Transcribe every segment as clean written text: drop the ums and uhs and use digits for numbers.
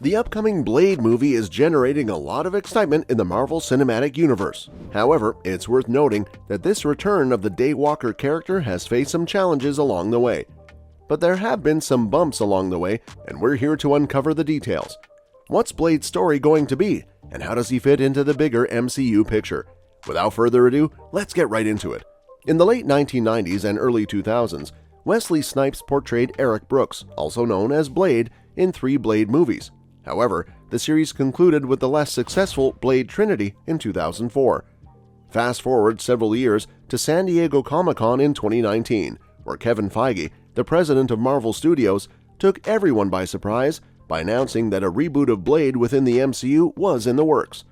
The upcoming Blade movie is generating a lot of excitement in the Marvel Cinematic Universe. However, it's worth noting that this return of the Daywalker character has faced some challenges along the way. But there have been some bumps along the way, and we're here to uncover the details. What's Blade's story going to be, and how does he fit into the bigger MCU picture? Without further ado, let's get right into it. In the late 1990s and early 2000s, Wesley Snipes portrayed Eric Brooks, also known as Blade, in 3 Blade movies. However, the series concluded with the less successful Blade Trinity in 2004. Fast forward several years to San Diego Comic-Con in 2019, where Kevin Feige, the president of Marvel Studios, took everyone by surprise by announcing that a reboot of Blade within the MCU was in the works.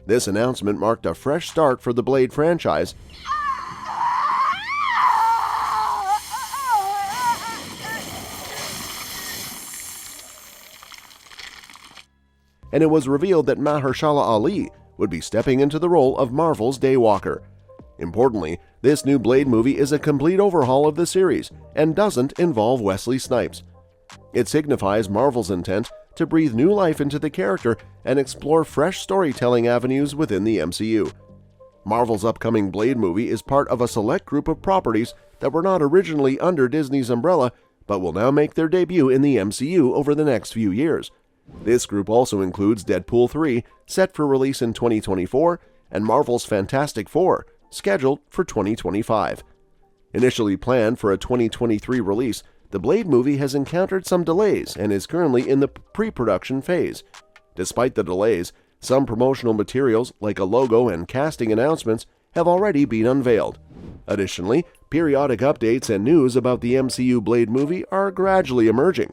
This announcement marked a fresh start for the Blade franchise, and it was revealed that Mahershala Ali would be stepping into the role of Marvel's Daywalker. Importantly, this new Blade movie is a complete overhaul of the series and doesn't involve Wesley Snipes. It signifies Marvel's intent to breathe new life into the character and explore fresh storytelling avenues within the MCU. Marvel's upcoming Blade movie is part of a select group of properties that were not originally under Disney's umbrella but will now make their debut in the MCU over the next few years. This group also includes Deadpool 3, set for release in 2024, and Marvel's Fantastic Four, scheduled for 2025. Initially planned for a 2023 release, the Blade movie has encountered some delays and is currently in the pre-production phase. Despite the delays, some promotional materials like a logo and casting announcements have already been unveiled. Additionally, periodic updates and news about the MCU Blade movie are gradually emerging.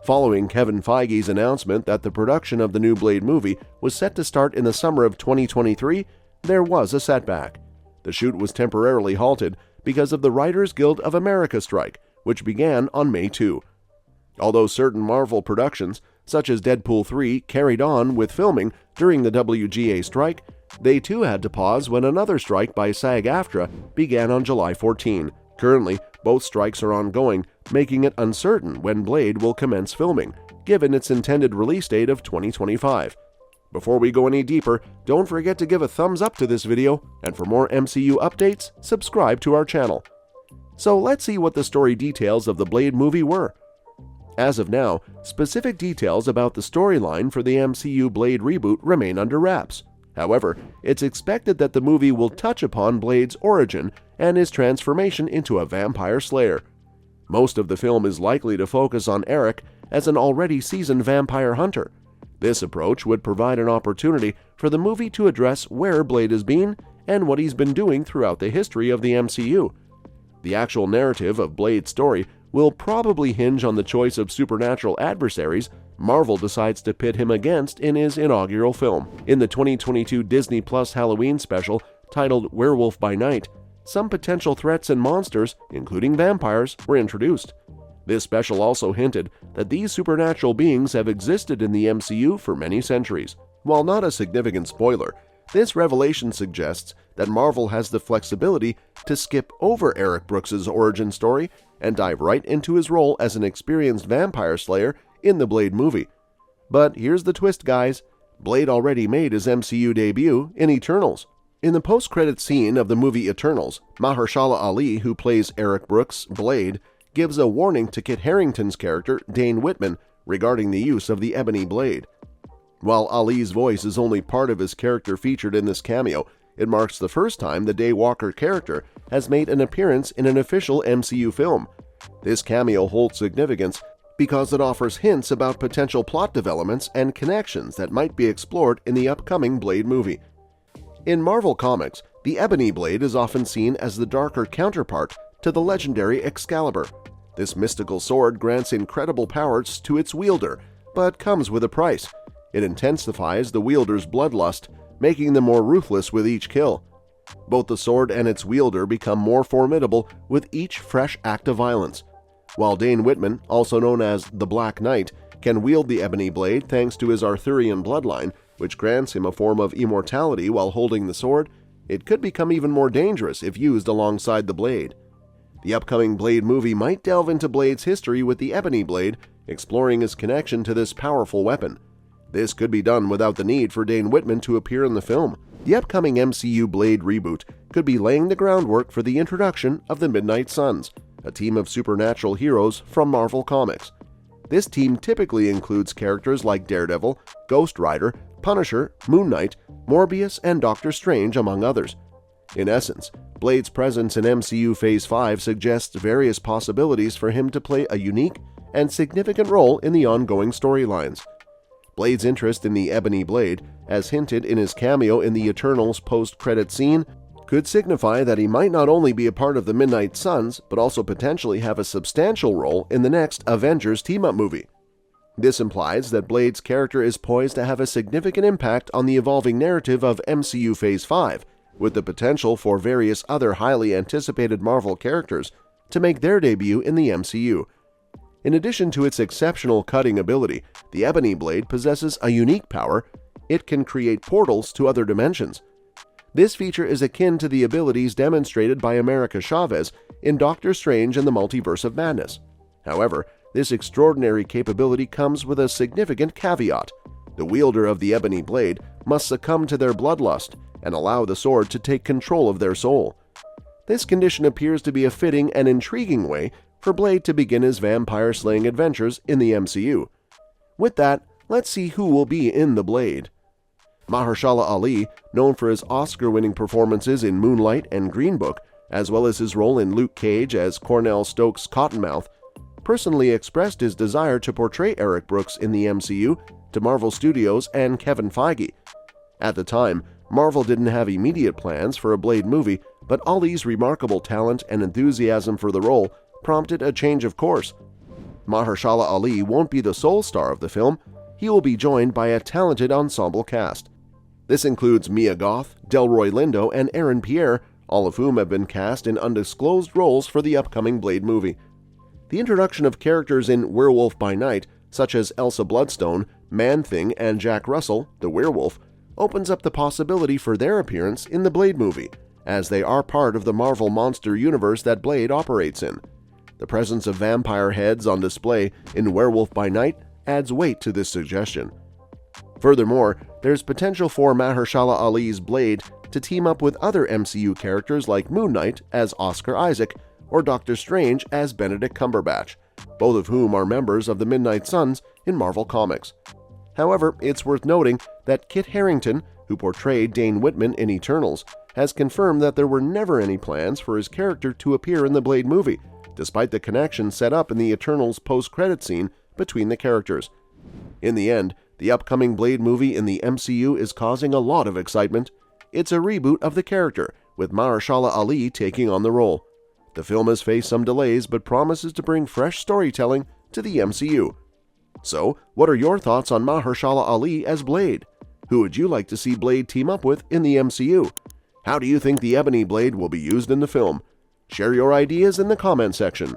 Following Kevin Feige's announcement that the production of the new Blade movie was set to start in the summer of 2023, there was a setback. The shoot was temporarily halted because of the Writers Guild of America strike, which began on May 2. Although certain Marvel productions, such as Deadpool 3, carried on with filming during the WGA strike, they too had to pause when another strike by SAG-AFTRA began on July 14. Currently, both strikes are ongoing, making it uncertain when Blade will commence filming, given its intended release date of 2025. Before we go any deeper, don't forget to give a thumbs up to this video, and for more MCU updates, subscribe to our channel. So let's see what the story details of the Blade movie were. As of now, specific details about the storyline for the MCU Blade reboot remain under wraps. However, it's expected that the movie will touch upon Blade's origin and his transformation into a vampire slayer. Most of the film is likely to focus on Eric as an already seasoned vampire hunter. This approach would provide an opportunity for the movie to address where Blade has been and what he's been doing throughout the history of the MCU. The actual narrative of Blade's story will probably hinge on the choice of supernatural adversaries Marvel decides to pit him against in his inaugural film. In the 2022 Disney Plus Halloween special titled Werewolf by Night, some potential threats and monsters, including vampires, were introduced. This special also hinted that these supernatural beings have existed in the MCU for many centuries. While not a significant spoiler, this revelation suggests that Marvel has the flexibility to skip over Eric Brooks' origin story and dive right into his role as an experienced vampire slayer in the Blade movie. But here's the twist, guys. Blade already made his MCU debut in Eternals. In the post-credits scene of the movie Eternals, Mahershala Ali, who plays Eric Brooks' Blade, gives a warning to Kit Harington's character, Dane Whitman, regarding the use of the ebony blade. While Ali's voice is only part of his character featured in this cameo, it marks the first time the Daywalker character has made an appearance in an official MCU film. This cameo holds significance because it offers hints about potential plot developments and connections that might be explored in the upcoming Blade movie. In Marvel Comics, the Ebony Blade is often seen as the darker counterpart to the legendary Excalibur. This mystical sword grants incredible powers to its wielder, but comes with a price. It intensifies the wielder's bloodlust, making them more ruthless with each kill. Both the sword and its wielder become more formidable with each fresh act of violence. While Dane Whitman, also known as the Black Knight, can wield the ebony blade thanks to his Arthurian bloodline, which grants him a form of immortality while holding the sword, it could become even more dangerous if used alongside the blade. The upcoming Blade movie might delve into Blade's history with the ebony blade, exploring his connection to this powerful weapon. This could be done without the need for Dane Whitman to appear in the film. The upcoming MCU Blade reboot could be laying the groundwork for the introduction of the Midnight Suns, a team of supernatural heroes from Marvel Comics. This team typically includes characters like Daredevil, Ghost Rider, Punisher, Moon Knight, Morbius, and Doctor Strange, among others. In essence, Blade's presence in MCU Phase 5 suggests various possibilities for him to play a unique and significant role in the ongoing storylines. Blade's interest in the Ebony Blade, as hinted in his cameo in the Eternals post-credit scene, could signify that he might not only be a part of the Midnight Suns, but also potentially have a substantial role in the next Avengers team-up movie. This implies that Blade's character is poised to have a significant impact on the evolving narrative of MCU Phase 5, with the potential for various other highly anticipated Marvel characters to make their debut in the MCU. In addition to its exceptional cutting ability, the Ebony Blade possesses a unique power. It can create portals to other dimensions. This feature is akin to the abilities demonstrated by America Chavez in Doctor Strange and the Multiverse of Madness. However, this extraordinary capability comes with a significant caveat. The wielder of the Ebony Blade must succumb to their bloodlust and allow the sword to take control of their soul. This condition appears to be a fitting and intriguing way for Blade to begin his vampire-slaying adventures in the MCU. With that, let's see who will be in The Blade. Mahershala Ali, known for his Oscar-winning performances in Moonlight and Green Book, as well as his role in Luke Cage as Cornell Stokes Cottonmouth, personally expressed his desire to portray Eric Brooks in the MCU to Marvel Studios and Kevin Feige. At the time, Marvel didn't have immediate plans for a Blade movie, but Ali's remarkable talent and enthusiasm for the role prompted a change of course. Mahershala Ali won't be the sole star of the film. He will be joined by a talented ensemble cast. This includes Mia Goth, Delroy Lindo, and Aaron Pierre, all of whom have been cast in undisclosed roles for the upcoming Blade movie. The introduction of characters in Werewolf by Night, such as Elsa Bloodstone, Man-Thing, and Jack Russell, the werewolf, opens up the possibility for their appearance in the Blade movie, as they are part of the Marvel monster universe that Blade operates in. The presence of vampire heads on display in Werewolf by Night adds weight to this suggestion. Furthermore, there's potential for Mahershala Ali's Blade to team up with other MCU characters like Moon Knight as Oscar Isaac or Doctor Strange as Benedict Cumberbatch, both of whom are members of the Midnight Suns in Marvel Comics. However, it's worth noting that Kit Harington, who portrayed Dane Whitman in Eternals, has confirmed that there were never any plans for his character to appear in the Blade movie, despite the connection set up in the Eternals post-credit scene between the characters. In the end, the upcoming Blade movie in the MCU is causing a lot of excitement. It's a reboot of the character, with Mahershala Ali taking on the role. The film has faced some delays but promises to bring fresh storytelling to the MCU. So, what are your thoughts on Mahershala Ali as Blade? Who would you like to see Blade team up with in the MCU? How do you think the Ebony Blade will be used in the film? Share your ideas in the comment section.